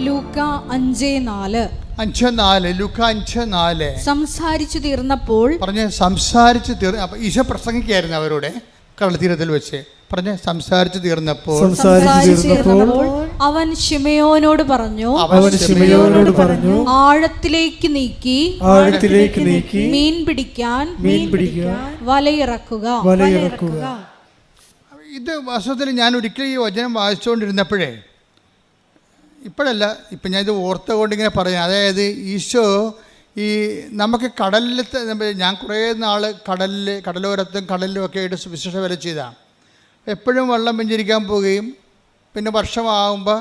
ലൂക്ക 5:4. ലൂക്ക 5:4. സംസാരിച്ചു തീർന്നപ്പോൾ സംസാരിച്ചു തീർന്ന ഈശോ പ്രസംഗിക്കായിരുന്നു അവരോട് കടൽത്തീരത്തിൽ വെച്ച്. സംസാരിച്ചു തീർന്നപ്പോൾ അവൻ ശിമയോനോട് പറഞ്ഞു, ആഴത്തിലേക്ക് നീക്കി മീൻ പിടിക്കാൻ വലയിറക്കുക. ഇത് വാസ്തവത്തിൽ ഞാൻ ഒരിക്കലും ഈ വചനം വായിച്ചുകൊണ്ടിരുന്നപ്പോഴേ, ഇപ്പോഴല്ല, ഇപ്പം ഞാൻ ഇത് ഓർത്തുകൊണ്ട് ഇങ്ങനെ പറയാം. അതായത് ഈശോ ഈ നമുക്ക് കടലിലത്തെ, ഞാൻ കുറേ നാൾ കടലോരത്തും കടലിലും ഒക്കെ ആയിട്ട് സുവിശേഷ വേല ചെയ്താണ്. എപ്പോഴും വെള്ളം വെഞ്ചരിക്കാൻ പോവുകയും പിന്നെ വർഷമാകുമ്പോൾ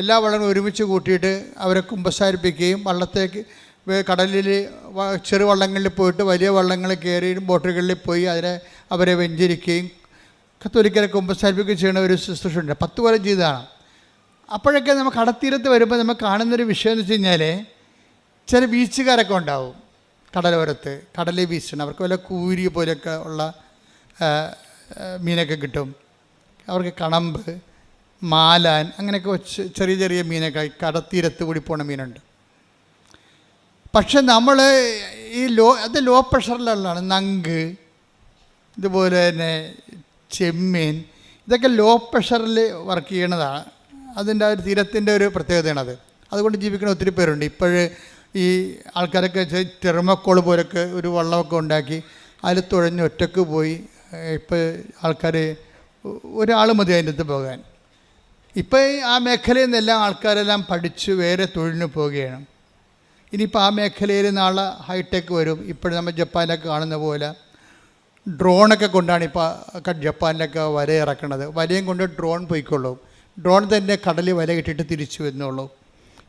എല്ലാ വെള്ളവും ഒരുമിച്ച് കൂട്ടിയിട്ട് അവരെ കുമ്പസാരിപ്പിക്കുകയും വള്ളത്തേക്ക് കടലിൽ ചെറുവള്ളങ്ങളിൽ പോയിട്ട് വലിയ വള്ളങ്ങളിൽ കയറി ബോട്ടുകളിൽ പോയി അവരെ വെഞ്ചരിക്കുകയും കത്തോലിക്കരെ കുമ്പസാരിപ്പിക്കുകയും ചെയ്യുന്ന ഒരു ശുശ്രൂഷ ഉണ്ട്. 10 കൊല്ലം ചെയ്തതാണ്. അപ്പോഴൊക്കെ നമുക്ക് കടത്തീരത്ത് വരുമ്പോൾ നമ്മൾ കാണുന്നൊരു വിഷയം എന്ന് വെച്ച് കഴിഞ്ഞാൽ, ചില ബീച്ചുകാരൊക്കെ ഉണ്ടാവും കടലോരത്ത്, കടലിൽ വീശണം. അവർക്ക് വല്ല കൂരി പോലെയൊക്കെ ഉള്ള മീനൊക്കെ കിട്ടും. അവർക്ക് കണമ്പ്, മാലാൻ, അങ്ങനെയൊക്കെ ചെറിയ ചെറിയ മീനൊക്കെ കടത്തീരത്ത് കൂടി പോണ മീനുണ്ട്. പക്ഷെ നമ്മൾ ഈ ലോ പ്രഷറിലുള്ളതാണ്. നങ്ക്, ഇതുപോലെ തന്നെ ചെമ്മീൻ, ഇതൊക്കെ ലോ പ്രഷറിൽ വർക്ക് ചെയ്യണതാണ്. അതിൻ്റെ ഒരു തീരത്തിൻ്റെ ഒരു പ്രത്യേകതയാണത്. അതുകൊണ്ട് ജീവിക്കുന്ന ഒത്തിരി പേരുണ്ട്. ഇപ്പോഴ് ഈ ആൾക്കാരൊക്കെ ടെർമക്കോൾ പോലൊക്കെ ഒരു വള്ളമൊക്കെ ഉണ്ടാക്കി അതിൽ തുഴഞ്ഞ് ഒറ്റക്ക് പോയി. ഇപ്പോൾ ആൾക്കാർ ഒരാൾ മതി അതിൻ്റെ അടുത്ത് പോകാൻ. ഇപ്പോൾ ആ മേഖലയിൽ നിന്നെല്ലാം ആൾക്കാരെല്ലാം പഠിച്ച് വേറെ തൊഴിലിന് പോവുകയാണ്. ഇനിയിപ്പോൾ ആ മേഖലയിൽ നാളെ ഹൈടെക് വരും. ഇപ്പോഴും നമ്മൾ ജപ്പാനിലൊക്കെ കാണുന്ന പോലെ ഡ്രോണൊക്കെ കൊണ്ടാണ് ഇപ്പോൾ ജപ്പാനിലൊക്കെ വല ഇറക്കണത്. വലയും കൊണ്ട് ഡ്രോൺ പോയിക്കൊള്ളും. ഡ്രോൺ തന്നെ കടലിൽ വല ഇട്ടിട്ട് തിരിച്ചു വരുന്നുള്ളൂ.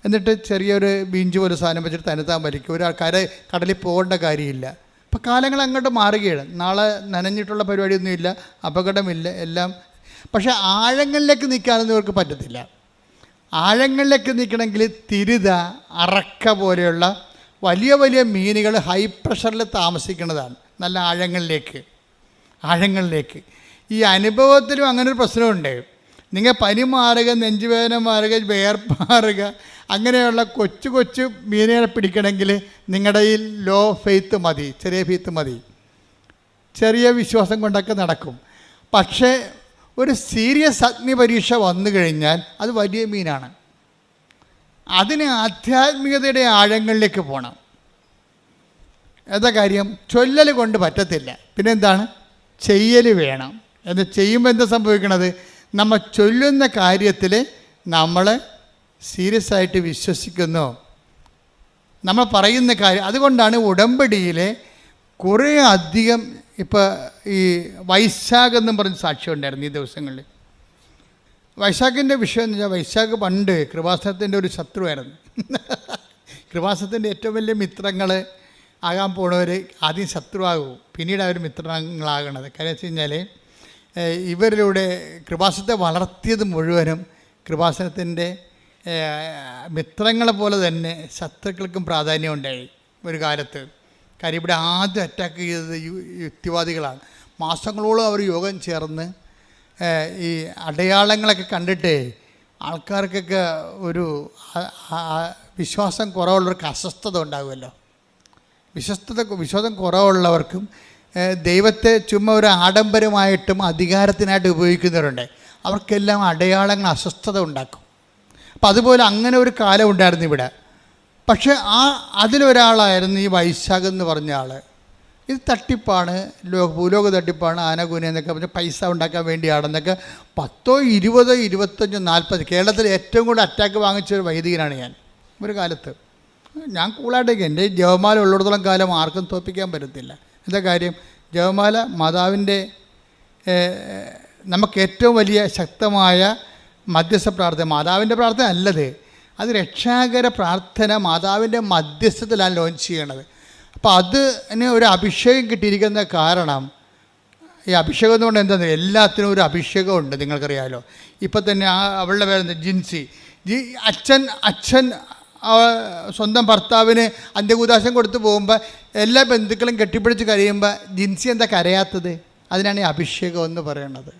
എന്നിട്ട് ചെറിയൊരു ബീഞ്ച് പോലെ സാധനം വെച്ചിട്ട് തന്നെത്താൻ വലിക്കും. കടലിൽ പോകേണ്ട കാര്യമില്ല. ഇപ്പോൾ കാലങ്ങൾ അങ്ങോട്ട് മാറുകയാണ്. നാളെ നനഞ്ഞിട്ടുള്ള പരിപാടിയൊന്നുമില്ല, അപകടമില്ല, എല്ലാം. പക്ഷേ ആഴങ്ങളിലേക്ക് നിൽക്കാനൊന്നും ഇവർക്ക് പറ്റത്തില്ല. ആഴങ്ങളിലേക്ക് നിൽക്കണമെങ്കിൽ തിരുത, അറക്ക പോലെയുള്ള വലിയ വലിയ മീനുകൾ ഹൈ പ്രഷറിൽ താമസിക്കുന്നതാണ്. നല്ല ആഴങ്ങളിലേക്ക്. ഈ അനുഭവത്തിലും അങ്ങനൊരു പ്രശ്നമുണ്ട്. നിങ്ങൾ പനി മാറുക, നെഞ്ചുവേദന മാറുക, വേർപ്പാറുക, അങ്ങനെയുള്ള കൊച്ചു മീനുകളെ പിടിക്കണമെങ്കിൽ നിങ്ങളുടെ ഈ ലോ ഫെയ്ത്ത് മതി, ചെറിയ ഫെയ്ത്ത് മതി. ചെറിയ വിശ്വാസം കൊണ്ടൊക്കെ നടക്കും. പക്ഷേ ഒരു സീരിയസ് അഗ്നിപരീക്ഷ വന്നു കഴിഞ്ഞാൽ അത് വലിയ മീനാണ്. അതിന് ആധ്യാത്മികതയുടെ ആഴങ്ങളിലേക്ക് പോകണം. എന്താ കാര്യം? ചൊല്ലൽ കൊണ്ട് പറ്റത്തില്ല. പിന്നെന്താണ്? ചെയ്യൽ വേണം. എന്ന് ചെയ്യുമ്പോൾ എന്താ സംഭവിക്കണത്? നമ്മൾ ചൊല്ലുന്ന കാര്യത്തിൽ നമ്മൾ സീരിയസ് ആയിട്ട് വിശ്വസിക്കുന്നു, നമ്മൾ പറയുന്ന കാര്യം. അതുകൊണ്ടാണ് ഉടമ്പടിയിലെ കുറേ അധികം, ഇപ്പോൾ ഈ വൈശാഖ് എന്നും പറഞ്ഞ് സാക്ഷ്യം ഉണ്ടായിരുന്നു ഈ ദിവസങ്ങളിൽ. വൈശാഖിൻ്റെ വിഷയം എന്ന് വെച്ചാൽ, വൈശാഖ് പണ്ട് കൃപാസനത്തിൻ്റെ ഒരു ശത്രുവായിരുന്നു. കൃപാസനത്തിൻ്റെ ഏറ്റവും വലിയ മിത്രങ്ങൾ ആകാൻ പോണവർ ആദ്യം ശത്രുവാകും, പിന്നീട് അവർ മിത്രങ്ങളാകണത്. കാര്യം വെച്ച് കഴിഞ്ഞാൽ ഇവരിലൂടെ കൃപാസനത്തെ വളർത്തിയത് മുഴുവനും കൃപാസനത്തിൻ്റെ മിത്രങ്ങളെ പോലെ തന്നെ ശത്രുക്കൾക്കും പ്രാധാന്യം ഉണ്ടായി ഒരു കാലത്ത്. കാര്യം ഇവിടെ ആദ്യം അറ്റാക്ക് ചെയ്തത് യുക്തിവാദികളാണ്. മാസങ്ങളോളം അവർ യോഗം ചേർന്ന് ഈ അടയാളങ്ങളൊക്കെ കണ്ടിട്ട് ആൾക്കാർക്കൊക്കെ ഒരു വിശ്വാസം കുറവുള്ളവർക്ക് അസ്വസ്ഥത ഉണ്ടാകുമല്ലോ. വിശ്വാസം കുറവുള്ളവർക്കും ദൈവത്തെ ചുമ്മാ ഒരു ആഡംബരമായിട്ടും അധികാരത്തിനായിട്ട് ഉപയോഗിക്കുന്നവരുണ്ട്. അവർക്കെല്ലാം അടയാളങ്ങൾ അസ്വസ്ഥത ഉണ്ടാക്കും. അപ്പം അതുപോലെ അങ്ങനെ ഒരു കാലം ഉണ്ടായിരുന്നു ഇവിടെ. പക്ഷേ അതിലൊരാളായിരുന്നു ഈ വൈശാഖ് എന്ന് പറഞ്ഞ ആൾ. ഇത് തട്ടിപ്പാണ്, ഭൂലോക തട്ടിപ്പാണ്, ആനകൂന എന്നൊക്കെ പറഞ്ഞ് പൈസ ഉണ്ടാക്കാൻ വേണ്ടിയാണെന്നൊക്കെ 10, 20, 25, 40 കേരളത്തിൽ ഏറ്റവും കൂടുതൽ അറ്റാക്ക് വാങ്ങിച്ച ഒരു വൈദികനാണ് ഞാൻ ഒരു കാലത്ത്. ഞാൻ കൂളായിട്ടേക്ക് എൻ്റെ ജപമാല ഉള്ളിടത്തോളം കാലം ആർക്കും തോൽപ്പിക്കാൻ പറ്റത്തില്ല. എന്താ കാര്യം? ജപമാല മാതാവിൻ്റെ നമുക്ക് ഏറ്റവും വലിയ ശക്തമായ മധ്യസ്ഥ പ്രാർത്ഥന. മാതാവിൻ്റെ പ്രാർത്ഥന അല്ലത്, അത് രക്ഷാകര പ്രാർത്ഥന മാതാവിൻ്റെ മധ്യസ്ഥത്തിലാണ് ലോഞ്ച് ചെയ്യണത്. അപ്പോൾ അതിന് ഒരു അഭിഷേകം കിട്ടിയിരിക്കുന്ന കാരണം, ഈ അഭിഷേകം എന്നുകൊണ്ട് എന്താ, എല്ലാത്തിനും ഒരു അഭിഷേകമുണ്ട്. നിങ്ങൾക്കറിയാമല്ലോ. ഇപ്പം തന്നെ അവളുടെ പേരെന്താ, ജിൻസി. അച്ഛൻ സ്വന്തം ഭർത്താവിന് അന്ത്യകൂദാശം കൊടുത്ത് പോകുമ്പോൾ എല്ലാ ബന്ധുക്കളും കെട്ടിപ്പിടിച്ച് കരയുമ്പോൾ ജിൻസി എന്താ കരയാത്തത്? അതിനാണ് ഈ അഭിഷേകം എന്ന് പറയുന്നത്.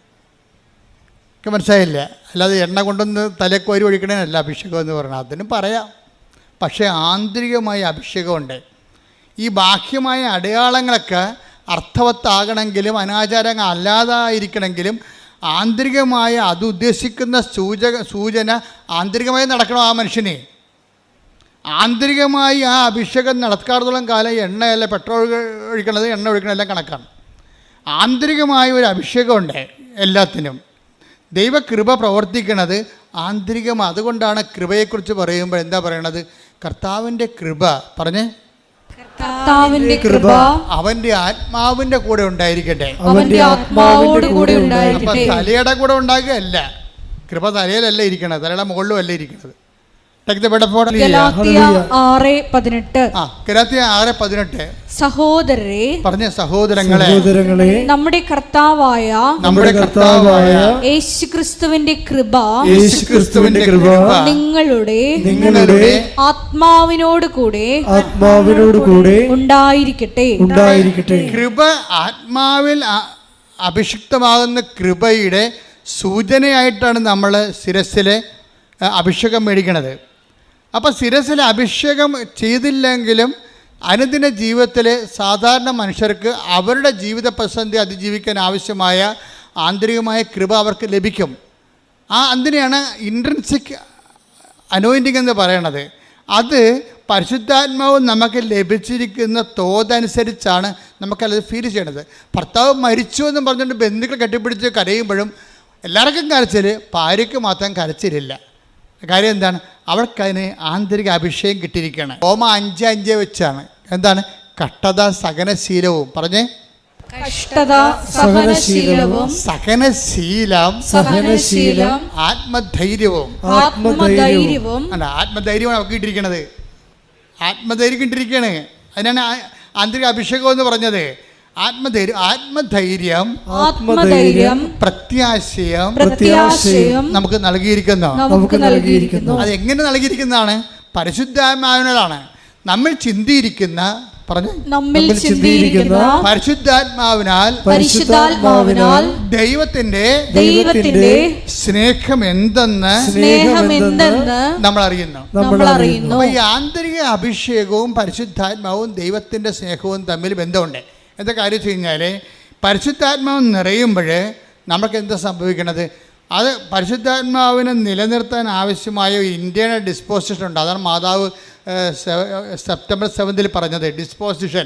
ഒക്കെ മനസ്സിലായില്ല. അല്ലാതെ എണ്ണ കൊണ്ടൊന്ന് തലക്കോരി ഒഴിക്കണേനല്ല അഭിഷേകം എന്ന് പറഞ്ഞാൽ. അതിനും പറയാം. പക്ഷേ ആന്തരികമായ അഭിഷേകമുണ്ട്. ഈ ബാഹ്യമായ അടയാളങ്ങളൊക്കെ അർത്ഥവത്താകണമെങ്കിലും അനാചാരങ്ങൾ അല്ലാതായിരിക്കണമെങ്കിലും ആന്തരികമായ അത് ഉദ്ദേശിക്കുന്ന സൂചന ആന്തരികമായി നടക്കണം ആ മനുഷ്യനെ. ആന്തരികമായി ആ അഭിഷേകം നടക്കാത്തോളം കാലം എണ്ണയല്ല, പെട്രോൾ ഒഴിക്കണത് എണ്ണ ഒഴിക്കണതെല്ലാം കണക്കാണ്. ആന്തരികമായ ഒരു അഭിഷേകമുണ്ട് എല്ലാത്തിനും. ദൈവകൃപ പ്രവർത്തിക്കുന്നത് ആന്തരികമാണ്. അതുകൊണ്ടാണ് കൃപയെക്കുറിച്ച് പറയുമ്പോൾ എന്താ പറയണത്? കർത്താവിൻ്റെ കൃപ പറഞ്ഞേ, കർത്താവിന്റെ കൃപ അവന്റെ ആത്മാവിന്റെ കൂടെ ഉണ്ടായിരിക്കട്ടെ. അവന്റെ ആത്മാവോട് കൂടെ അപ്പം ഉണ്ടായിരിക്കട്ടെ. തലയുടെ കൂടെ ഉണ്ടാകുകയല്ല. കൃപ തലയിലല്ല ഇരിക്കണത്, തലയുടെ മുകളിലും അല്ല ഇരിക്കുന്നത്. ഗലാത്യ 6:18. ഗലാത്യ 6:18. സഹോദരരെ, പറഞ്ഞ സഹോദരങ്ങളെ, നമ്മുടെ കർത്താവായ യേശുക്രിസ്തുവിന്റെ കൃപ നിങ്ങളുടെ ആത്മാവിനോട് കൂടെ ഉണ്ടായിരിക്കട്ടെ. കൃപ ആത്മാവിൽ അഭിഷിക്തമാകുന്ന കൃപയുടെ സൂചനയായിട്ടാണ് നമ്മൾ ശിരസ്സിലെ അഭിഷേകം മേടിക്കണത്. അപ്പോൾ ശിരസ്സിൽ അഭിഷേകം ചെയ്തില്ലെങ്കിലും അനുദിന ജീവിതത്തിൽ സാധാരണ മനുഷ്യർക്ക് അവരുടെ ജീവിത പ്രതിസന്ധി അതിജീവിക്കാൻ ആവശ്യമായ ആന്തരികമായ കൃപ അവർക്ക് ലഭിക്കും. അതിനെയാണ് ഇൻട്രിൻസിക് അനോയിൻറ്റിങ് എന്ന് പറയണത്. അത് പരിശുദ്ധാത്മാവ് നമുക്ക് ലഭിച്ചിരിക്കുന്ന തോതനുസരിച്ചാണ് നമുക്കത് ഫീൽ ചെയ്യണത്. ഭർത്താവ് മരിച്ചു എന്ന് പറഞ്ഞുകൊണ്ട് ബന്ധുക്കൾ കെട്ടിപ്പിടിച്ച് കരയുമ്പോഴും എല്ലാവർക്കും കരച്ചിൽ, ഭാര്യയ്ക്ക് മാത്രം കരച്ചിലില്ല. കാര്യം എന്താണ്? അവർക്കതിന് ആന്തരിക അഭിഷേകം കിട്ടിയിരിക്കുകയാണ്. റോമ 5:5 വെച്ചാണ്. എന്താണ്? കഷ്ടത സഹനശീലവും. പറഞ്ഞേ, കഷ്ടത സഹനശീലവും, സഹനശീലം ആത്മധൈര്യവും. ആത്മധൈര്യമാണ് അവർക്ക് കിട്ടിയിരിക്കണത്. ആത്മധൈര്യം കിട്ടിയിരിക്കുകയാണ്. അതിനാണ് ആന്തരിക അഭിഷേകം എന്ന് പറഞ്ഞത്. ആത്മധൈര്യം പ്രത്യാശയം നമുക്ക് നൽകിയിരിക്കുന്നു. അതെങ്ങനെ നൽകിയിരിക്കുന്നതാണ്? പരിശുദ്ധാത്മാവിനാലാണ്. നമ്മൾ ചിന്തിയിരിക്കുന്ന പരിശുദ്ധാത്മാവിനാൽ ദൈവത്തിന്റെ സ്നേഹം എന്തെന്ന് നമ്മൾ അറിയുന്നു. അപ്പൊ ഈ ആന്തരിക അഭിഷേകവും പരിശുദ്ധാത്മാവും ദൈവത്തിന്റെ സ്നേഹവും തമ്മിൽ ബന്ധമുണ്ട്. എന്താ കാര്യം വെച്ച് കഴിഞ്ഞാൽ, പരിശുദ്ധാത്മാവ് നിറയുമ്പോൾ നമുക്ക് എന്താ സംഭവിക്കണത്? അത് പരിശുദ്ധാത്മാവിനെ നിലനിർത്താൻ ആവശ്യമായ ഒരു ഇൻറ്റേർണൽ ഡിസ്പോസിഷൻ ഉണ്ട്. അതാണ് മാതാവ് സെപ്റ്റംബർ 7 പറഞ്ഞത്. ഡിസ്പോസിഷൻ,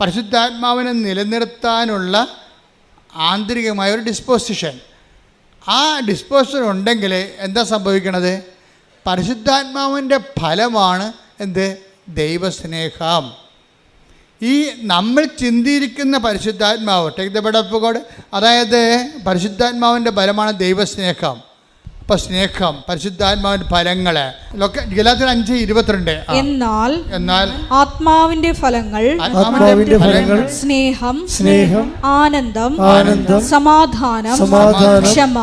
പരിശുദ്ധാത്മാവിനെ നിലനിർത്താനുള്ള ആന്തരികമായ ഒരു ഡിസ്പോസിഷൻ. ആ ഡിസ്പോസിഷൻ ഉണ്ടെങ്കിൽ എന്താ സംഭവിക്കണത്? പരിശുദ്ധാത്മാവിൻ്റെ ഫലമാണ് എന്ത്? ദൈവസ്നേഹം. ഈ നമ്മൾ ചിന്തിയിരിക്കുന്ന പരിശുദ്ധാത്മാവ്, take the bed of God, അതായത് പരിശുദ്ധാത്മാവിൻ്റെ ഫലമാണ് ദൈവസ്നേഹം. അപ്പം സ്നേഹം, പരിശുദ്ധാത്മാവിൻ്റെ ഫലങ്ങൾ ഗലാത്യർ 5:22. എന്നാൽ ആത്മാവിന്റെ ഫലങ്ങൾ സ്നേഹം, ആനന്ദം, സമാധാനം, ക്ഷമ,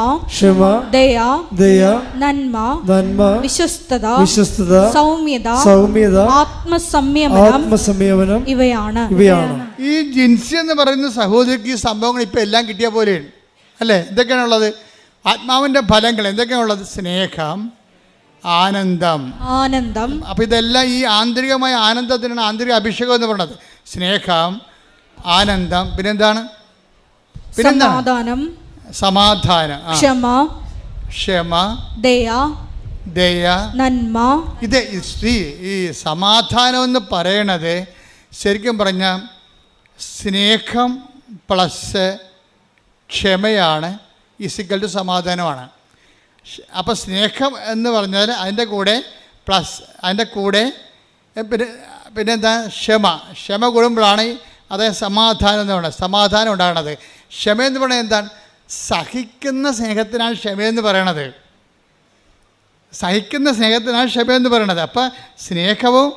ദയ, നന്മ, വിശ്വസ്തത, സൗമ്യത, ആത്മസംയമനം ഇവയാണ്. ഈ ജിൻസി എന്ന് പറയുന്ന സഹോദരിക്ക് ഈ സംഭവങ്ങൾ ഇപ്പം എല്ലാം കിട്ടിയ പോലെയാണ് അല്ലേ? എന്തൊക്കെയാണുള്ളത്? ആത്മാവിൻ്റെ ഫലങ്ങൾ എന്തൊക്കെയാണുള്ളത്? സ്നേഹം, ആനന്ദം. അപ്പോൾ ഇതെല്ലാം ഈ ആന്തരികമായ ആനന്ദത്തിനാണ് ആന്തരിക അഭിഷേകം എന്ന് പറയുന്നത്. സ്നേഹം, ആനന്ദം, പിന്നെന്താണ്? സമാധാനം, ക്ഷമ, ദയ, നന്മ. ഇത് ഈ സമാധാനം എന്ന് പറയണത് ശരിക്കും പറഞ്ഞാൽ സ്നേഹം പ്ലസ് ക്ഷമയാണ് ഈക്വൽ ടു സമാധാനമാണ്. അപ്പോൾ സ്നേഹം എന്ന് പറഞ്ഞാൽ അതിൻ്റെ കൂടെ പ്ലസ് അതിൻ്റെ കൂടെ പിന്നെന്താ? ക്ഷമ കൂടുമ്പോഴാണ് അതായത് സമാധാനം എന്ന് പറയുന്നത്. സമാധാനം ഉണ്ടാകണത്. ക്ഷമയെന്ന് പറയുന്നത് എന്താണ്? സഹിക്കുന്ന സ്നേഹത്തിനാണ് ക്ഷമയെന്ന് പറയണത്. സഹിക്കുന്ന സ്നേഹത്തിനാണ് ക്ഷമയെന്ന് പറയണത്. അപ്പോൾ സ്നേഹവും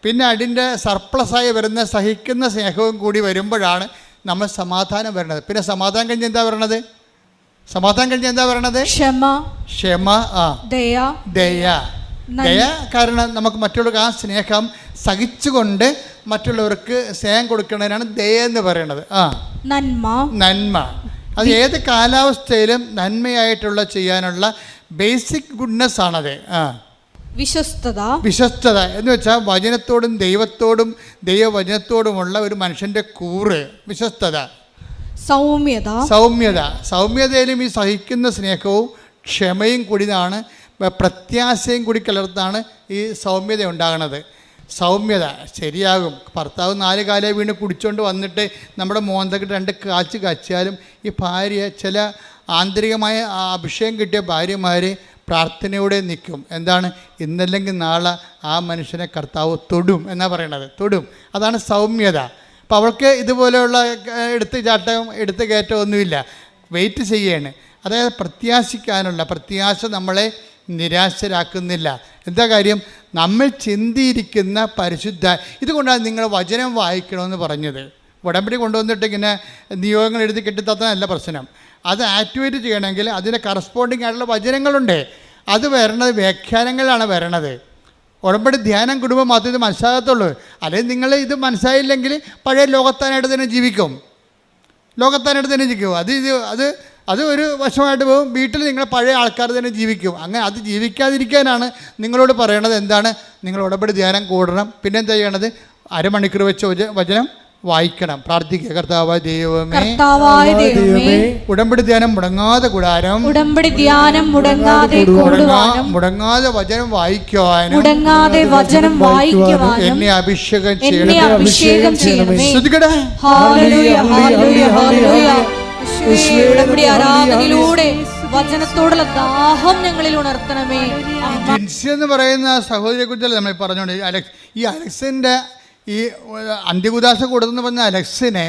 പിന്നെ അതിൻ്റെ സർപ്ലസായി വരുന്ന സഹിക്കുന്ന സ്നേഹവും കൂടി വരുമ്പോഴാണ് നമ്മൾ സമാധാനം വരണത്. പിന്നെ സമാധാനം കഴിഞ്ഞ് എന്താ പറയണത്? ക്ഷമ, ദയ. കാരണം നമുക്ക് മറ്റുള്ളവർക്ക് ആ സ്നേഹം സഹിച്ചുകൊണ്ട് മറ്റുള്ളവർക്ക് സ്നേഹം കൊടുക്കുന്നതിനാണ് ദയ എന്ന് പറയുന്നത്. നന്മ. അത് ഏത് കാലാവസ്ഥയിലും നന്മയായിട്ടുള്ള ചെയ്യാനുള്ള ബേസിക് ഗുഡ്നെസ് ആണത്. വിശ്വസ്തത എന്ന് വെച്ചാൽ വചനത്തോടും ദൈവത്തോടും ദൈവവചനത്തോടുമുള്ള ഒരു മനുഷ്യൻ്റെ കൂറ് വിശ്വസ്തത. സൗമ്യതയിലും ഈ സഹിക്കുന്ന സ്നേഹവും ക്ഷമയും കൂടിയാണ്, പ്രത്യാശയും കൂടി കലർത്താണ് ഈ സൗമ്യത ഉണ്ടാകുന്നത്. സൗമ്യത ശരിയാകും. ഭർത്താവ് 4 കാലേ വീണ് കുടിച്ചുകൊണ്ട് വന്നിട്ട് നമ്മുടെ മോന്തക്ക് 2 കാച്ച് കാച്ചിയാലും ഈ ഭാര്യ, ചില ആന്തരികമായ അഭിഷേകം കിട്ടിയ ഭാര്യമാർ പ്രാർത്ഥനയോടെ നിൽക്കും. എന്താണ്? ഇന്നല്ലെങ്കിൽ നാളെ ആ മനുഷ്യനെ കർത്താവ് തൊടും എന്നാണ് പറയണത്. തൊടും, അതാണ് സൗമ്യത. അപ്പോൾ അവൾക്ക് ഇതുപോലെയുള്ള എടുത്ത് ചാട്ടവും എടുത്ത് കയറ്റവും ഒന്നുമില്ല, വെയിറ്റ് ചെയ്യാണ്. അതായത് പ്രത്യാശ നമ്മളെ നിരാശരാക്കുന്നില്ല. എന്താ കാര്യം? നമ്മൾ ചിന്തിയിരിക്കുന്ന പരിശുദ്ധ. ഇതുകൊണ്ടാണ് നിങ്ങൾ വചനം വായിക്കണമെന്ന് പറഞ്ഞത്. ഉടമ്പടി കൊണ്ടുവന്നിട്ട് ഇങ്ങനെ നിയോഗങ്ങൾ എഴുതി കെട്ടിത്തന്നല്ല പ്രശ്നം. അത് ആക്ടിവേറ്റ് ചെയ്യണമെങ്കിൽ അതിന് കറസ്പോണ്ടിങ് ആയിട്ടുള്ള വചനങ്ങളുണ്ട്. അത് വരണത് വ്യാഖ്യാനങ്ങളിലാണ് വരണത്. ഉടമ്പടി ധ്യാനം കുടുംബം മാത്രമേ ഇത് മനസ്സിലാകത്തുള്ളൂ. അല്ലെങ്കിൽ നിങ്ങൾ ഇത് മനസ്സിലായില്ലെങ്കിൽ പഴയ ലോകത്താനായിട്ട് തന്നെ ജീവിക്കും. അത് ഒരു വശമായിട്ട് പോകും. വീട്ടിൽ നിങ്ങൾ പഴയ ആൾക്കാർ തന്നെ ജീവിക്കും. അങ്ങനെ അത് ജീവിക്കാതിരിക്കാനാണ് നിങ്ങളോട് പറയണത്. എന്താണ്? നിങ്ങൾ ഉടമ്പടി ധ്യാനം കൂടണം. പിന്നെ എന്താ ചെയ്യണത്? അരമണിക്കൂർ വെച്ച് വചനം വായിക്കണം, പ്രാർത്ഥിക്കുക. കർത്താവായ ദൈവമേ, ഉടമ്പടി ധ്യാനം മുടങ്ങാതെ കൂടാനും മുടങ്ങാതെ വചനം വായിക്കുവാനും എന്നെ അഭിഷേകം ചെയ്യണം. ശ്രദ്ധിക്കട്ടെ. ഉടമ്പടി ആരാധനയിലൂടെ വചനത്തോടുള്ള ദാഹം ഞങ്ങളിൽ ഉണർത്തണമേ. ജിൻസി എന്ന് പറയുന്ന സഹോദരിയെ കുറിച്ചല്ല നമ്മൾ പറഞ്ഞോണ്ട്. ഈ അലക്സിന്റെ ഈ അന്ത്യകുദാശ കൊടുത്തെന്ന് പറഞ്ഞ അലക്സിനെ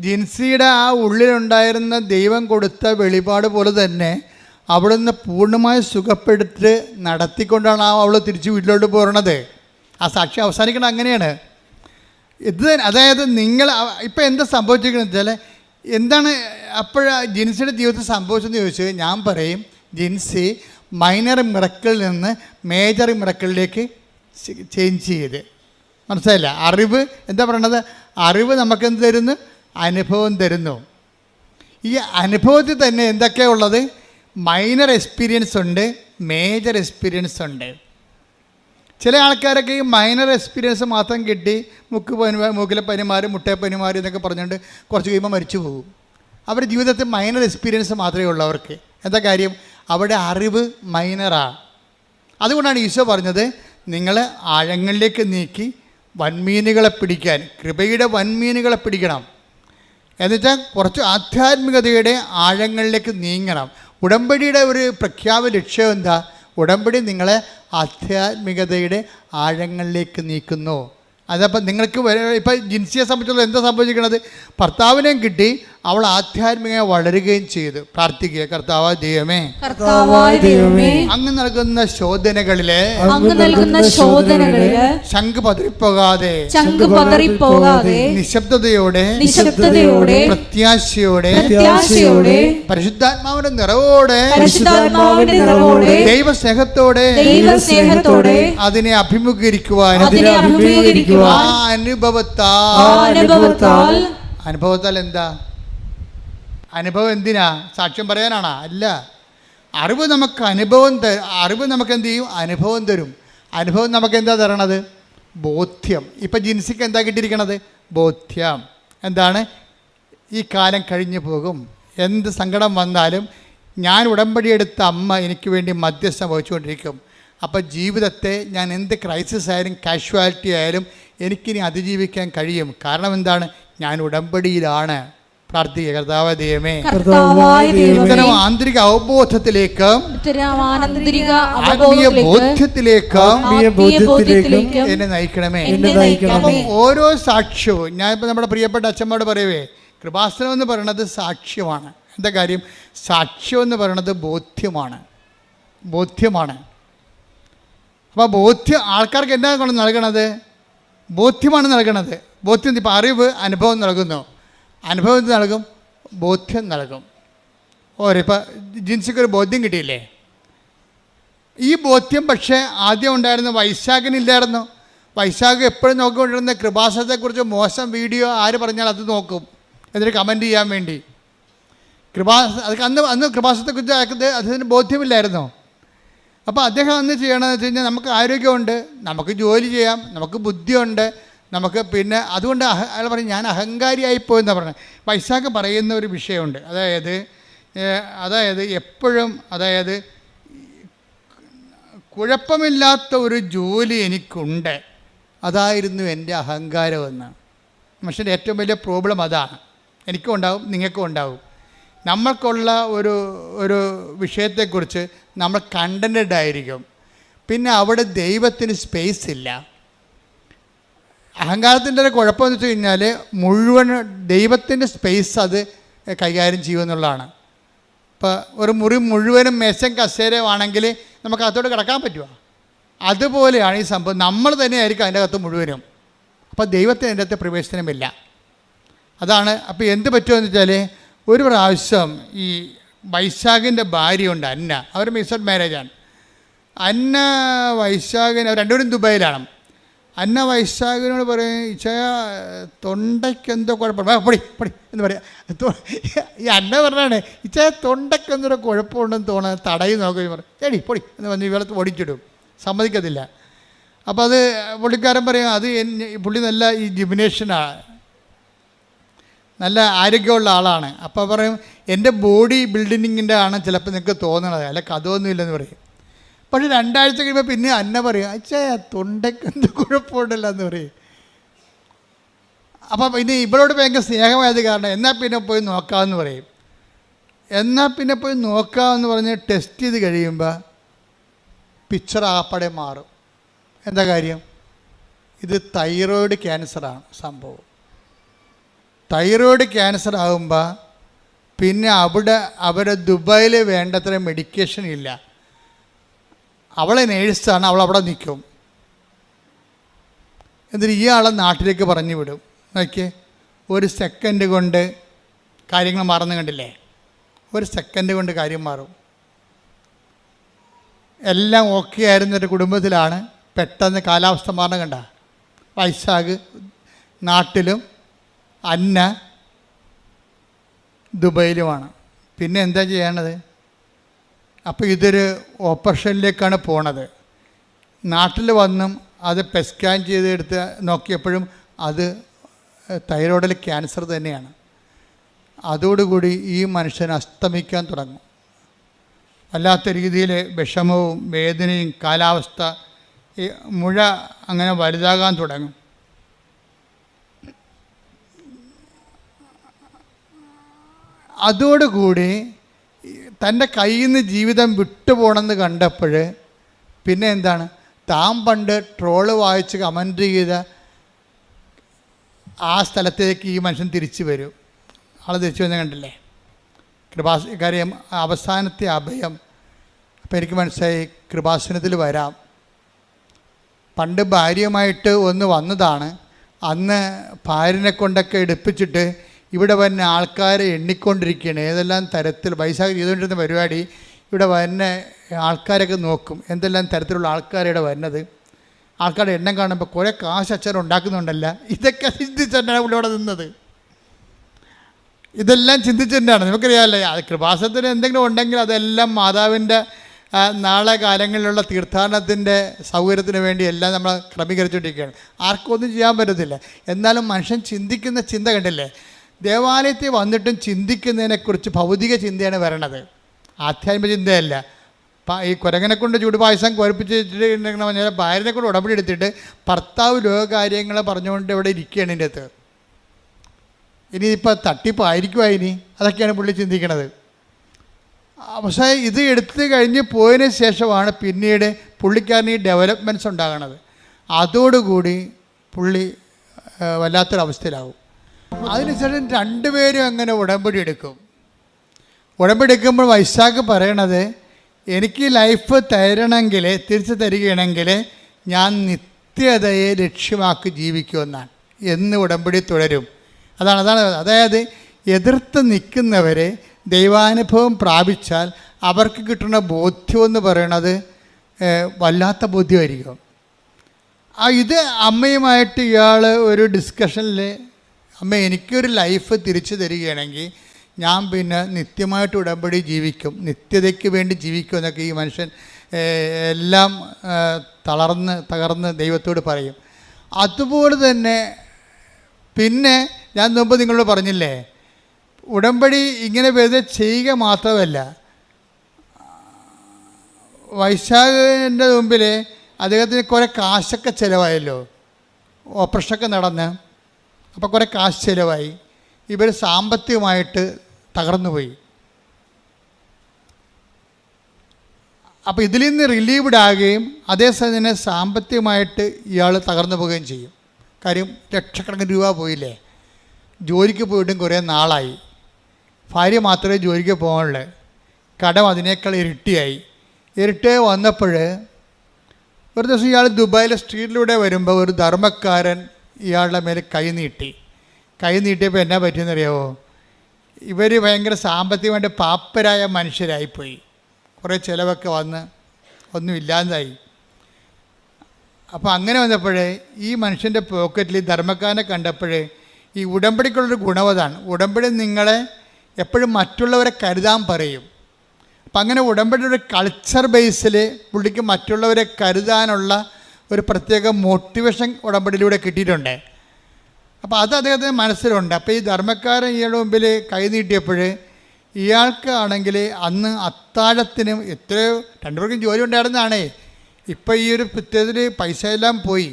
ജിൻസിയുടെ ആ ഉള്ളിലുണ്ടായിരുന്ന ദൈവം കൊടുത്ത വെളിപാട് പോലെ തന്നെ അവിടുന്ന് പൂർണ്ണമായി സുഖപ്പെടുത്തി നടത്തിക്കൊണ്ടാണ് അവൾ തിരിച്ച് വീട്ടിലോട്ട് പോരണത്. ആ സാക്ഷി അവസാനിക്കണം അങ്ങനെയാണ്. അതായത് നിങ്ങൾ ഇപ്പം എന്താ സംഭവിച്ചിരിക്കുന്നത് വെച്ചാൽ, എന്താണ് ജിൻസിയുടെ ജീവിതത്തിൽ സംഭവിച്ചതെന്ന് ചോദിച്ചാൽ, ഞാൻ പറയും ജിൻസി മൈനർ മിറക്കിളിൽ നിന്ന് മേജർ മിറക്കിളിലേക്ക് ചേഞ്ച് ചെയ്ത്. മനസ്സിലായില്ല? അറിവ് എന്താ പറയണത്? അറിവ് നമുക്കെന്ത് തരുന്നു? അനുഭവം തരുന്നു. ഈ അനുഭവത്തിൽ തന്നെ എന്തൊക്കെയാണ് ഉള്ളത്? മൈനർ എക്സ്പീരിയൻസ് ഉണ്ട്, മേജർ എക്സ്പീരിയൻസ് ഉണ്ട്. ചില ആൾക്കാരൊക്കെ ഈ മൈനർ എക്സ്പീരിയൻസ് മാത്രം കിട്ടി മൂക്കിലെ പനിമാർ, മുട്ടയപ്പനിമാർ എന്നൊക്കെ പറഞ്ഞുകൊണ്ട് കുറച്ച് കഴിയുമ്പോൾ മരിച്ചു പോകും. അവരുടെ ജീവിതത്തിൽ മൈനർ എക്സ്പീരിയൻസ് മാത്രമേ ഉള്ളൂ അവർക്ക്. എന്താ കാര്യം? അവരുടെ അറിവ് മൈനറാണ്. അതുകൊണ്ടാണ് ഈശോ പറഞ്ഞത്, നിങ്ങൾ ആഴങ്ങളിലേക്ക് നീക്കി വൻമീനുകളെ പിടിക്കാൻ, കൃപയുടെ വൻമീനുകളെ പിടിക്കണം. എന്നുവെച്ചാൽ കുറച്ച് ആധ്യാത്മികതയുടെ ആഴങ്ങളിലേക്ക് നീങ്ങണം. ഉടമ്പടിയുടെ ഒരു പ്രഖ്യാപന ലക്ഷ്യം എന്താ? ഉടമ്പടി നിങ്ങളെ ആധ്യാത്മികതയുടെ ആഴങ്ങളിലേക്ക് നീക്കുന്നു. അതപ്പോൾ നിങ്ങൾക്ക് ഇപ്പം ജിൻസിയെ സംബന്ധിച്ചുള്ള എന്താ സംഭവിച്ചിരിക്കുന്നത്? ഭർത്താവിനെയും കിട്ടി, അവൾ ആധ്യാത്മികമായി വളരുകയും ചെയ്തു. പ്രാർത്ഥിക്കുക. കർത്താവായ ദൈവമേ, അങ്ങ് നൽകുന്ന ശോധനകളില് ശംഖ് പതറിപ്പോകാതെ നിശബ്ദതയോടെ പ്രത്യാശയോടെ പരിശുദ്ധാത്മാവിന്റെ നിറവോടെ ദൈവസ്നേഹത്തോടെ അതിനെ അഭിമുഖീകരിക്കുവാൻ അനുഭവത്താൽ എന്താ? അനുഭവം എന്തിനാ? സാക്ഷ്യം പറയാനാണോ? അല്ല. അറിവ് നമുക്ക് അറിവ് നമുക്ക് എന്ത് ചെയ്യും? അനുഭവം തരും. അനുഭവം നമുക്ക് എന്താ തരണത്? ബോധ്യം. ഇപ്പം ജിൻസിക്ക് എന്താ കിട്ടിയിരിക്കണത്? ബോധ്യം. എന്താണ്? ഈ കാലം കഴിഞ്ഞു പോകും. എന്ത് സങ്കടം വന്നാലും ഞാൻ ഉടമ്പടിയെടുത്ത അമ്മ എനിക്ക് വേണ്ടി മധ്യസ്ഥം വഹിച്ചുകൊണ്ടിരിക്കും. അപ്പോൾ ജീവിതത്തെ ഞാൻ എന്ത് ക്രൈസിസ് ആയാലും കാഷ്വാലിറ്റി ആയാലും എനിക്കിനി അതിജീവിക്കാൻ കഴിയും. കാരണം എന്താണ്? ഞാൻ ഉടമ്പടിയിലാണ്. പ്രാർത്ഥിക്കുക. കർത്താവായ ദൈവമേ, ഇത്തരം ആന്തരിക അവബോധത്തിലേക്ക് ആത്മീയ ബോധ്യത്തിലേക്ക് എന്നെ നയിക്കണമേ. അപ്പം ഓരോ സാക്ഷ്യവും ഞാനിപ്പോൾ നമ്മുടെ പ്രിയപ്പെട്ട അച്ഛന്മാരോട് പറയുവേ, കൃപാസനം എന്ന് പറയുന്നത് സാക്ഷ്യമാണ്. എന്താ കാര്യം? സാക്ഷ്യം എന്ന് പറയുന്നത് ബോധ്യമാണ്. അപ്പോൾ ബോധ്യം ആൾക്കാർക്ക് എന്താ കൊണ്ട് നൽകണത്? ബോധ്യമാണ് നൽകണത്. ബോധ്യം. ഇപ്പോൾ അറിവ് അനുഭവം നൽകുന്നു. അനുഭവം നൽകും, ബോധ്യം നൽകും. ഇപ്പം ജിൻസിക്കൊരു ബോധ്യം കിട്ടിയില്ലേ? ഈ ബോധ്യം പക്ഷേ ആദ്യം ഉണ്ടായിരുന്ന വൈശാഖിനില്ലായിരുന്നു. വൈശാഖ് എപ്പോഴും നോക്കിക്കൊണ്ടിരുന്ന കൃപാസനത്തെക്കുറിച്ച് മോശം വീഡിയോ ആര് പറഞ്ഞാൽ അത് നോക്കും, എന്നിട്ട് കമൻറ്റ് ചെയ്യാൻ വേണ്ടി. അതൊക്കെ അന്ന് കൃപാസനത്തെക്കുറിച്ച് അദ്ദേഹത്തിന് ബോധ്യമില്ലായിരുന്നോ? അപ്പോൾ അദ്ദേഹം അന്ന് ചെയ്യണമെന്ന് വെച്ച് കഴിഞ്ഞാൽ നമുക്ക് ആരോഗ്യമുണ്ട്, നമുക്ക് ജോലി ചെയ്യാം, നമുക്ക് ബുദ്ധിയുണ്ട്, നമുക്ക് പിന്നെ അതുകൊണ്ട് അയാൾ പറയും ഞാൻ അഹങ്കാരിയായിപ്പോയെന്നാണ് പറഞ്ഞത്. വൈശാഖ് പറയുന്ന ഒരു വിഷയമുണ്ട്, അതായത് എപ്പോഴും കുഴപ്പമില്ലാത്ത ഒരു ജോലി എനിക്കുണ്ട്, അതായിരുന്നു എൻ്റെ അഹങ്കാരമെന്ന്. മനുഷ്യൻ്റെ ഏറ്റവും വലിയ പ്രോബ്ലം അതാണ്. എനിക്കും ഉണ്ടാവും, നിങ്ങൾക്കും ഉണ്ടാവും. നമ്മൾക്കുള്ള ഒരു വിഷയത്തെക്കുറിച്ച് നമ്മൾ കണ്ടൻറ്റഡ് ആയിരിക്കും, പിന്നെ അവിടെ ദൈവത്തിന് സ്പേസ് ഇല്ല. അഹങ്കാരത്തിൻ്റെ ഒരു കുഴപ്പമെന്ന് വെച്ച് കഴിഞ്ഞാൽ മുഴുവൻ ദൈവത്തിൻ്റെ സ്പേസ് അത് കൈകാര്യം ചെയ്യുമെന്നുള്ളതാണ്. ഇപ്പോൾ ഒരു മുറി മുഴുവനും മേശം കസേരയാണെങ്കിൽ നമുക്ക് അകത്തോട്ട് കിടക്കാൻ പറ്റുമോ? അതുപോലെയാണ് ഈ സംഭവം. നമ്മൾ തന്നെയായിരിക്കും അതിൻ്റെ അകത്ത് മുഴുവനും. അപ്പോൾ ദൈവത്തിന് അതിൻ്റെ അകത്ത് പ്രവേശനമില്ല. അതാണ്. അപ്പോൾ എന്ത് പറ്റുമെന്ന് വെച്ചാൽ ഒരു പ്രാവശ്യം ഈ വൈശാഖിൻ്റെ ഭാര്യയുണ്ട് അന്ന, അവർ മിക്സഡ് മാരേജാണ്. അന്ന വൈശാഖിന് രണ്ടുപേരും ദുബായിലാണ്. അന്ന വൈശാഖിനോട് പറയും ഇച്ചയ തൊണ്ടയ്ക്കെന്തോ കുഴപ്പമുണ്ട്, പൊടി എന്ന് പറയാം. ഈ അന്ന പറഞ്ഞാണ് ഇച്ചയ തൊണ്ടയ്ക്കെന്തോ കുഴപ്പമുണ്ടെന്ന് തോന്നുന്നത്, തടയി നോക്കുകയും പറയും എടി പൊടി എന്ന് പറഞ്ഞ് ഇവളത്ത് ഓടിച്ചിടും, സമ്മതിക്കത്തില്ല. അപ്പോൾ അത് പുള്ളിക്കാരൻ പറയും അത് പുള്ളി നല്ല ഈ ജിംനേഷ്യനാണ്, നല്ല ആരോഗ്യമുള്ള ആളാണ്. അപ്പോൾ പറയും എൻ്റെ ബോഡി ബിൽഡിങ്ങിൻ്റെ ആണ് ചിലപ്പോൾ നിങ്ങൾക്ക് തോന്നണത്, അല്ല കഥയൊന്നുമില്ലെന്ന് പറയും. പക്ഷേ 2 ആഴ്ച കഴിയുമ്പോൾ പിന്നെ അന്ന പറയും അച്ഛാ തൊണ്ടയ്ക്ക് എന്ത് കുഴപ്പമുണ്ടല്ലോ എന്ന് പറയും. അപ്പോൾ പിന്നെ ഇവളോട് ഭയങ്കര സ്നേഹമായത് കാരണം എന്നാൽ പിന്നെ പോയി നോക്കാമെന്ന് പറയും. എന്നാൽ പിന്നെ പോയി നോക്കാമെന്ന് പറഞ്ഞ് ടെസ്റ്റ് ചെയ്ത് കഴിയുമ്പോൾ പിക്ചർ ആപ്പടെ മാറും. എന്താ കാര്യം? ഇത് തൈറോയ്ഡ് ക്യാൻസറാണ് സംഭവം. തൈറോയ്ഡ് ക്യാൻസർ ആകുമ്പോൾ പിന്നെ അവിടെ ദുബായിൽ വേണ്ടത്ര മെഡിക്കേഷൻ ഇല്ല. അവളെ നേഴ്സാണ്, അവളവിടെ നിൽക്കും. എന്നിട്ട് ഇയാളെ നാട്ടിലേക്ക് പറഞ്ഞു വിടും. നോക്കിയേ, 1 സെക്കൻഡ് കൊണ്ട് കാര്യങ്ങൾ മാറുന്നു കണ്ടില്ലേ? 1 സെക്കൻഡ് കൊണ്ട് കാര്യം മാറും. എല്ലാം ഓക്കെ ആയിരുന്നൊരു കുടുംബത്തിലാണ് പെട്ടെന്ന് കാലാവസ്ഥ മാറണം. കണ്ട, വൈശാഖ് നാട്ടിലും അന്ന ദുബൈയിലുമാണ്. പിന്നെ എന്താ ചെയ്യണത്? അപ്പോൾ ഇതൊരു ഓപ്പറേഷനിലേക്കാണ് പോണത്. നാട്ടിൽ വന്നും അത് സ്കാൻ ചെയ്തെടുത്ത് നോക്കിയപ്പോഴും അത് തൈറോയ്ഡിൽ ക്യാൻസർ തന്നെയാണ്. അതോടുകൂടി ഈ മനുഷ്യൻ അസ്തമിക്കാൻ തുടങ്ങും. വല്ലാത്ത രീതിയിൽ വിഷമവും വേദനയും, കാലാവസ്ഥ മുഴ അങ്ങനെ വലുതാകാൻ തുടങ്ങും. അതോടുകൂടി തൻ്റെ കയ്യിൽ നിന്ന് ജീവിതം വിട്ടുപോകണമെന്ന് കണ്ടപ്പോൾ പിന്നെ എന്താണ്, താൻ പണ്ട് ട്രോള് വായിച്ച് കമൻറ്റ് ചെയ്ത ആ സ്ഥലത്തേക്ക് ഈ മനുഷ്യൻ തിരിച്ചു വരും. ആൾ തിരിച്ചു വന്ന് കണ്ടില്ലേ? കാര്യം അവസാനത്തെ അഭയം. അപ്പോൾ എനിക്ക് മനസ്സിലായി കൃപാസനത്തിൽ വരാം. പണ്ട് ഭാര്യയുമായിട്ട് ഒന്ന് വന്നതാണ്. അന്ന് ഭാര്യനെ കൊണ്ടൊക്കെ എടുപ്പിച്ചിട്ട് ഇവിടെ വരുന്ന ആൾക്കാരെ എണ്ണിക്കൊണ്ടിരിക്കുകയാണ്. ഏതെല്ലാം തരത്തിൽ വൈശാഖ് ചെയ്തുകൊണ്ടിരുന്ന പരിപാടി, ഇവിടെ വരുന്ന ആൾക്കാരൊക്കെ നോക്കും എന്തെല്ലാം തരത്തിലുള്ള ആൾക്കാരുടെ വരുന്നത്. ആൾക്കാരുടെ എണ്ണം കാണുമ്പോൾ കുറേ കാശ് അച്ഛൻ ഉണ്ടാക്കുന്നുണ്ടല്ല. ഇതൊക്കെ ചിന്തിച്ചിട്ടാണ് ഇവിടെ നിന്നത്. ഇതെല്ലാം ചിന്തിച്ചിട്ടാണ്. നമുക്കറിയാമല്ലേ, അത് കൃപാസനത്തിന് എന്തെങ്കിലും ഉണ്ടെങ്കിൽ അതെല്ലാം മാതാവിൻ്റെ നാളെ കാലങ്ങളിലുള്ള തീർത്ഥാടനത്തിൻ്റെ സൗകര്യത്തിന് വേണ്ടി എല്ലാം നമ്മൾ ക്രമീകരിച്ചുകൊണ്ടിരിക്കുകയാണ്. ആർക്കും ഒന്നും ചെയ്യാൻ പറ്റത്തില്ല. എന്നാലും മനുഷ്യൻ ചിന്തിക്കുന്ന ചിന്ത കണ്ടില്ലേ? ദേവാലയത്തിൽ വന്നിട്ടും ചിന്തിക്കുന്നതിനെക്കുറിച്ച് ഭൗതിക ചിന്തയാണ് വരണത്, ആധ്യാത്മിക ചിന്തയല്ല. ഈ കുരങ്ങനെ കൊണ്ട് ചൂടുപായസം കുഴപ്പിച്ചിട്ടുണ്ടെന്ന് പറഞ്ഞാൽ ഭാര്യനെ കൊണ്ട് ഉടമ്പടി എടുത്തിട്ട് ഭർത്താവ് ലോകകാര്യങ്ങൾ പറഞ്ഞുകൊണ്ട് ഇവിടെ ഇരിക്കുകയാണ് ഇതിൻ്റെ അകത്ത്. ഇനിയിപ്പോൾ തട്ടിപ്പായിരിക്കുമോ ഇനി? അതൊക്കെയാണ് പുള്ളി ചിന്തിക്കണത്. പക്ഷേ ഇത് എടുത്ത് കഴിഞ്ഞ് പോയതിന് ശേഷമാണ് പിന്നീട് പുള്ളിക്കാരന് ഈ ഡെവലപ്മെൻറ്റ്സ് ഉണ്ടാകണത്. അതോടുകൂടി പുള്ളി വല്ലാത്തൊരവസ്ഥയിലാവും. അതിനുശേഷം 2 പേരും അങ്ങനെ ഉടമ്പടി എടുക്കും. ഉടമ്പടി എടുക്കുമ്പോൾ വൈശാഖ് പറയണത് എനിക്ക് ലൈഫ് തരണമെങ്കിൽ, തിരിച്ചു തരികയാണെങ്കിൽ ഞാൻ നിത്യതയെ ലക്ഷ്യമാക്കി ജീവിക്കുമെന്നാണ്. എന്ന് ഉടമ്പടി തുടരും. അതായത് എതിർത്ത് നിൽക്കുന്നവരെ ദൈവാനുഭവം പ്രാപിച്ചാൽ അവർക്ക് കിട്ടുന്ന ബോധ്യമെന്ന് പറയണത് വല്ലാത്ത ബോധ്യമായിരിക്കും. ഇത് അമ്മയുമായിട്ട് ഇയാൾ ഒരു ഡിസ്കഷനിൽ, അമ്മ എനിക്കൊരു ലൈഫ് തിരിച്ചു തരികയാണെങ്കിൽ ഞാൻ പിന്നെ നിത്യമായിട്ട് ഉടമ്പടി ജീവിക്കും, നിത്യതയ്ക്ക് വേണ്ടി ജീവിക്കും എന്നൊക്കെ ഈ മനുഷ്യൻ എല്ലാം തകർന്ന് ദൈവത്തോട് പറയും. അതുപോലെ തന്നെ പിന്നെ ഞാൻ മുമ്പ് നിങ്ങളോട് പറഞ്ഞില്ലേ, ഉടമ്പടി ഇങ്ങനെ വെറുതെ ചെയ്യുക മാത്രമല്ല, വൈശാഖിൻ്റെ മുമ്പിൽ അദ്ദേഹത്തിന് കുറേ കാശൊക്കെ ചിലവായല്ലോ, ഓപ്പറേഷനൊക്കെ നടന്ന്, അപ്പോൾ കുറേ കാശ് ചിലവായി. ഇവർ സാമ്പത്തികമായിട്ട് തകർന്നുപോയി. അപ്പോൾ ഇതിൽ നിന്ന് റിലീവ്ഡ് ആകുകയും അതേസമയം തന്നെ സാമ്പത്തികമായിട്ട് ഇയാൾ തകർന്നു പോവുകയും ചെയ്യും. കാര്യം ലക്ഷക്കണക്കിന് രൂപ പോയില്ലേ. ജോലിക്ക് പോയിട്ടും കുറേ നാളായി, ഭാര്യ മാത്രമേ ജോലിക്ക് പോകാനുള്ളൂ, കടം അതിനേക്കാൾ ഇരട്ടിയായി വന്നപ്പോൾ ഒരു ദിവസം ഇയാൾ ദുബായിലെ സ്ട്രീറ്റിലൂടെ വരുമ്പോൾ ഒരു ധർമ്മക്കാരൻ ഇയാളുടെ മേലെ കൈ നീട്ടിയപ്പോൾ എന്നാ പറ്റിയെന്നറിയാമോ? ഇവർ ഭയങ്കര സാമ്പത്തികമായിട്ട് പാപ്പരായ മനുഷ്യരായിപ്പോയി. കുറേ ചിലവൊക്കെ വന്ന് ഒന്നും ഇല്ലാതായി. അപ്പോൾ അങ്ങനെ വന്നപ്പോഴേ ഈ മനുഷ്യൻ്റെ പോക്കറ്റിൽ ധർമ്മക്കാരനെ കണ്ടപ്പോഴേ ഈ ഉടമ്പടിക്കുള്ളൊരു ഗുണവതാണ്, ഉടമ്പടി നിങ്ങളെ എപ്പോഴും മറ്റുള്ളവരെ കരുതാൻ പറയും. അപ്പം അങ്ങനെ ഉടമ്പടി ഒരു കൾച്ചർ ബേസിൽ പുള്ളിക്ക് മറ്റുള്ളവരെ കരുതാനുള്ള ഒരു പ്രത്യേക മോട്ടിവേഷൻ ഉടമ്പടിയിലൂടെ കിട്ടിയിട്ടുണ്ട്. അപ്പോൾ അത് അദ്ദേഹത്തിന് മനസ്സിലുണ്ട്. അപ്പോൾ ഈ ധർമ്മക്കാരൻ ഇയാളുടെ മുമ്പിൽ കൈ നീട്ടിയപ്പോൾ ഇയാൾക്ക് ആണെങ്കിൽ അന്ന് അത്താഴത്തിനും എത്രയോ രണ്ടുപേർക്കും ജോലി ഉണ്ടായിരുന്നതാണേ. ഇപ്പോൾ ഈ ഒരു പ്രത്യേകത്തിൽ പൈസ എല്ലാം പോയി.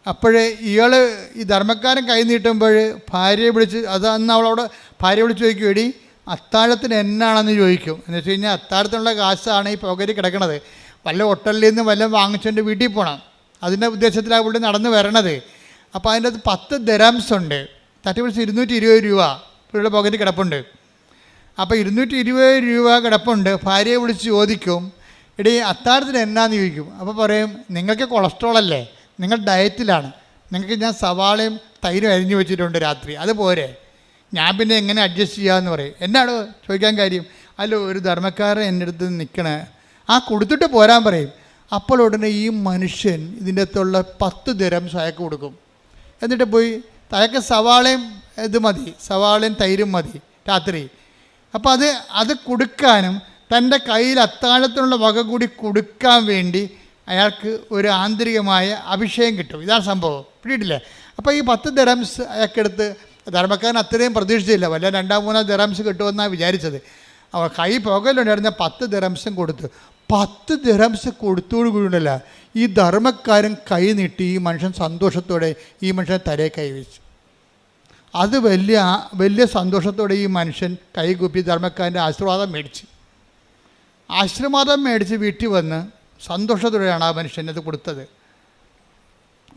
അപ്പോഴേ ഇയാൾ ഈ ധർമ്മക്കാരൻ കൈ നീട്ടുമ്പോൾ ഭാര്യയെ വിളിച്ച്, അത് അന്ന് അവളവിടെ ഭാര്യയെ വിളിച്ച് ചോദിക്കും, എടി അത്താഴത്തിന് എന്നാണെന്ന് ചോദിക്കും. എന്ന് വെച്ച് കഴിഞ്ഞാൽ അത്താഴത്തിനുള്ള കാശാണ് ഈ പോക്കറ്റിൽ കിടക്കണത്, വല്ല ഹോട്ടലിൽ നിന്ന് വല്ലതും വാങ്ങിച്ചുകൊണ്ട് വീട്ടിൽ പോകണം, അതിൻ്റെ ഉദ്ദേശത്തിലാണ് പുള്ളി നടന്ന് വരണത്. അപ്പോൾ അതിൻ്റെ അത് 10 ദിർഹംസ് ഉണ്ട്, തട്ടി പിടിച്ച് 220 രൂപ പുള്ളിയുടെ പോക്കറ്റിൽ കിടപ്പുണ്ട്. അപ്പോൾ 220 രൂപ കിടപ്പുണ്ട്. ഭാര്യയെ വിളിച്ച് ചോദിക്കും, എടീ അത്താഴത്തിന് എന്നാന്ന് ചോദിക്കും. അപ്പോൾ പറയും, നിങ്ങൾക്ക് കൊളസ്ട്രോൾ അല്ലേ, നിങ്ങൾ ഡയറ്റിലാണ്, നിങ്ങൾക്ക് ഞാൻ സവാളയും തൈരും അരിഞ്ഞു വെച്ചിട്ടുണ്ട് രാത്രി, അതുപോലെ ഞാൻ പിന്നെ എങ്ങനെ അഡ്ജസ്റ്റ് ചെയ്യാമെന്ന് പറയും. എന്നാണോ ചോദിക്കാൻ കാര്യം? അല്ലോ ഒരു ധർമ്മക്കാരൻ എൻ്റെ അടുത്ത് നിൽക്കണേ, ആ കൊടുത്തിട്ട് പോരാൻ പറയും. അപ്പോൾ ഉടനെ ഈ മനുഷ്യൻ ഇതിൻ്റെ അകത്തുള്ള 10 ദിർഹംസ് അയാൾക്ക് കൊടുക്കും. എന്നിട്ട് പോയി അയാൾക്ക് സവാളയും സവാളയും തൈരും മതി രാത്രി. അപ്പോൾ അത് കൊടുക്കാനും തൻ്റെ കയ്യിൽ അത്താഴത്തിനുള്ള വക കൂടി കൊടുക്കാൻ വേണ്ടി അയാൾക്ക് ഒരു ആന്തരികമായ അഭിഷേകം കിട്ടും. ഇതാണ് സംഭവം, പിടിയിട്ടില്ലേ? അപ്പോൾ ഈ 10 ദിർഹംസ് അയാൾക്കെടുത്ത്, ധർമ്മക്കാരൻ അത്രയും പ്രതീക്ഷിച്ചില്ല, വല്ല 2-3 ദിർഹംസ് കിട്ടുമെന്നാണ് വിചാരിച്ചത്. അവ കൈ പുകയിലുണ്ടായിരുന്ന 10 ദിർഹംസും കൊടുത്തു. 10 ദിർഹംസ് കൊടുത്തോടുകൂടിയല്ല ഈ ധർമ്മക്കാരൻ കൈ നീട്ടി ഈ മനുഷ്യൻ സന്തോഷത്തോടെ ഈ മനുഷ്യൻ തലയെ കൈവച്ചു. അത് വലിയ സന്തോഷത്തോടെ ഈ മനുഷ്യൻ കൈകൂപ്പി ധർമ്മക്കാരൻ്റെ ആശീർവാദം മേടിച്ച് വീട്ടിൽ വന്ന് സന്തോഷത്തോടെയാണ് ആ മനുഷ്യനത് കൊടുത്തത്.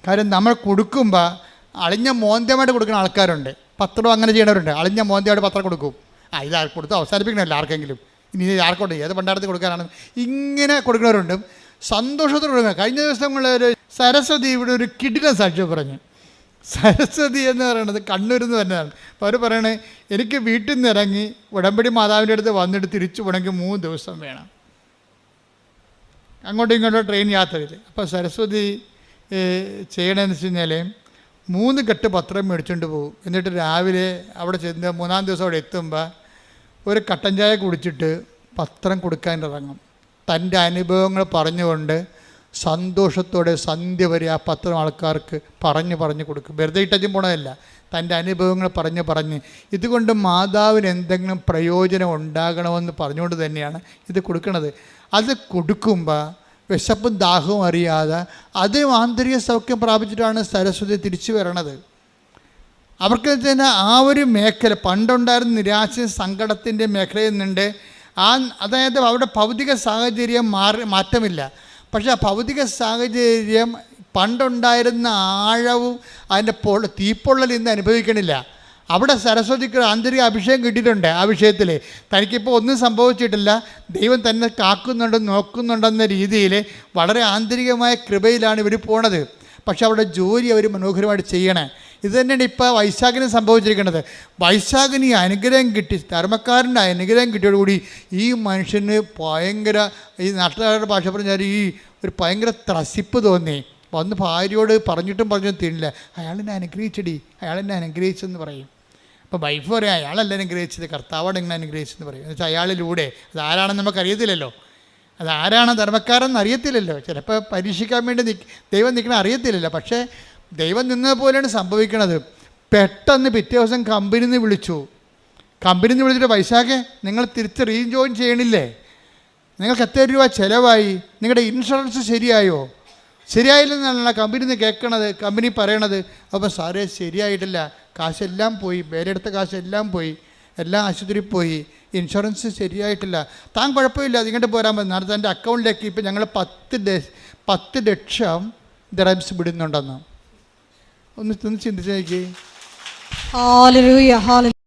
കാര്യം നമ്മൾ കൊടുക്കുമ്പോൾ അളിഞ്ഞ മോന്തമായിട്ട് കൊടുക്കുന്ന ആൾക്കാരുണ്ട്, പത്രം അങ്ങനെ ചെയ്യണവരുണ്ട്. അളിഞ്ഞ മോന്തമായിട്ട് പത്രം കൊടുക്കും, ഇത് കൊടുത്ത് അവസാനിപ്പിക്കണമല്ലോ ആർക്കെങ്കിലും, ഇനി ആർക്കോട്ടെ ഏത് പണ്ടാരത്തിൽ കൊടുക്കാനാണ്, ഇങ്ങനെ കൊടുക്കുന്നവരുണ്ട്. സന്തോഷത്തോടെ കൊടുക്കണം. കഴിഞ്ഞ ദിവസങ്ങളിൽ സരസ്വതി ഇവിടെ ഒരു കിടിലൻ സാക്ഷ്യം പറഞ്ഞു. സരസ്വതി എന്ന് പറയുന്നത് കണ്ണൂരിൽ നിന്ന് വരുന്നതാണ്. അപ്പോൾ അവർ പറയണേ, എനിക്ക് വീട്ടിൽ നിന്ന് ഇറങ്ങി ഉടമ്പടി മാതാവിൻ്റെ അടുത്ത് വന്നിട്ട് തിരിച്ചു പോകണമെങ്കിൽ 3 ദിവസം വേണം, അങ്ങോട്ടും ഇങ്ങോട്ടും ട്രെയിൻ യാത്രയിൽ. അപ്പോൾ സരസ്വതി ചെയ്യണമെന്ന് വെച്ച് കഴിഞ്ഞാൽ 3 കെട്ട് പത്രം മേടിച്ചുകൊണ്ട് പോകും. എന്നിട്ട് രാവിലെ അവിടെ ചെന്ന് 3-ാം ദിവസം അവിടെ എത്തുമ്പോൾ ഒരു കട്ടൻ ചായ കുടിച്ചിട്ട് പത്രം കൊടുക്കാൻ ഇറങ്ങും. തൻ്റെ അനുഭവങ്ങൾ പറഞ്ഞുകൊണ്ട് സന്തോഷത്തോടെ സന്ധ്യ വരെ ആ പത്രം ആൾക്കാർക്ക് പറഞ്ഞു കൊടുക്കും. വെറുതെ ഇട്ടും പോണതല്ല, തൻ്റെ അനുഭവങ്ങൾ പറഞ്ഞ് ഇതുകൊണ്ട് മാതാവിന് എന്തെങ്കിലും പ്രയോജനം ഉണ്ടാകണമെന്ന് പറഞ്ഞുകൊണ്ട് തന്നെയാണ് ഇത് കൊടുക്കുന്നത്. അത് കൊടുക്കുമ്പോൾ വിശപ്പും ദാഹവും അറിയാതെ അത് ആന്തരിക സൗഖ്യം പ്രാപിച്ചിട്ടാണ് സരസ്വതി തിരിച്ചു വരണത്. അവർക്ക് തന്നെ ആ ഒരു മേഖല പണ്ടുണ്ടായിരുന്ന നിരാശ സങ്കടത്തിൻ്റെ മേഖലയിൽ നിന്നുണ്ട്. അതായത് അവരുടെ ഭൗതിക സാഹചര്യം മാറ്റമില്ല, പക്ഷേ ആ ഭൗതിക സാഹചര്യം പണ്ടുണ്ടായിരുന്ന ആഴവും അതിൻ്റെ തീപ്പൊള്ളൽ ഇന്ന് അനുഭവിക്കണില്ല. അവിടെ സരസ്വതിക്ക് ആന്തരിക അഭിഷേകം കിട്ടിയിട്ടുണ്ട്. ആ വിഷയത്തിൽ തനിക്കിപ്പോൾ ഒന്നും സംഭവിച്ചിട്ടില്ല, ദൈവം തന്നെ നോക്കുന്നുണ്ടെന്ന രീതിയിൽ വളരെ ആന്തരികമായ കൃപയിലാണ് ഇവർ പോണത്. പക്ഷെ അവിടെ ജോലി അവർ മനോഹരമായിട്ട് ചെയ്യണേ. ഇത് തന്നെയാണ് ഇപ്പോൾ വൈശാഖിന് സംഭവിച്ചിരിക്കുന്നത്. വൈശാഖിന് ഈ അനുഗ്രഹം കിട്ടി, ധർമ്മക്കാരൻ്റെ അനുഗ്രഹം കിട്ടിയോടുകൂടി ഈ മനുഷ്യന് ഭയങ്കര, ഈ നാട്ടുകാരുടെ ഭാഷ പറഞ്ഞാൽ ഈ ഒരു ഭയങ്കര ത്രസിപ്പ് തോന്നി. വന്ന് ഭാര്യയോട് പറഞ്ഞിട്ടും തീരില്ല, അയാളെന്നെ അനുഗ്രഹിച്ചെന്ന് പറയും. ഇപ്പോൾ വൈഫ് പറയാം അയാളല്ല അനുഗ്രഹിച്ചത്, കർത്താവാണ് ഇങ്ങനെ അനുഗ്രഹിച്ചെന്ന് പറയും. എന്ന് വെച്ചാൽ അയാളിലൂടെ അത് ആരാണെന്ന് നമുക്കറിയത്തില്ലല്ലോ, അതാരാണ് ധർമ്മക്കാരെന്ന് അറിയത്തില്ലല്ലോ. ചിലപ്പോൾ പരീക്ഷിക്കാൻ വേണ്ടി ദൈവം നിൽക്കണ അറിയത്തില്ലല്ലോ. പക്ഷേ ദൈവം നിന്നത് പോലെയാണ് സംഭവിക്കണത്. പെട്ടെന്ന് പിറ്റേ ദിവസം കമ്പനിയിൽ നിന്ന് വിളിച്ചു. കമ്പനിയിൽ നിന്ന് വിളിച്ചിട്ട് വൈശാഖെ നിങ്ങൾ തിരിച്ച് റീജോയിൻ ചെയ്യണില്ലേ, നിങ്ങൾക്ക് എത്ര രൂപ ചിലവായി, നിങ്ങളുടെ ഇൻഷുറൻസ് ശരിയായോ? ശരിയായില്ലെന്നാണ് കമ്പനിയിൽ നിന്ന് കേൾക്കണത്, കമ്പനി പറയണത്. അപ്പോൾ സാറേ ശരിയായിട്ടില്ല, കാശെല്ലാം പോയി, വേറെടുത്ത കാശെല്ലാം പോയി, എല്ലാം ആശുപത്രിയിൽ പോയി, ഇൻഷുറൻസ് ശരിയായിട്ടില്ല. താൻ കുഴപ്പമില്ല, അതിങ്ങോട്ട് പോരാൻ പറ്റും. നാളെ തൻ്റെ അക്കൗണ്ടിലേക്ക് ഇപ്പം ഞങ്ങൾ 10 ലക്ഷം ദിർഹംസ് വിടുന്നുണ്ടെന്ന്. ഒന്ന് ചിന്തിച്ച് നോക്കി. Hallelujah, hallelujah.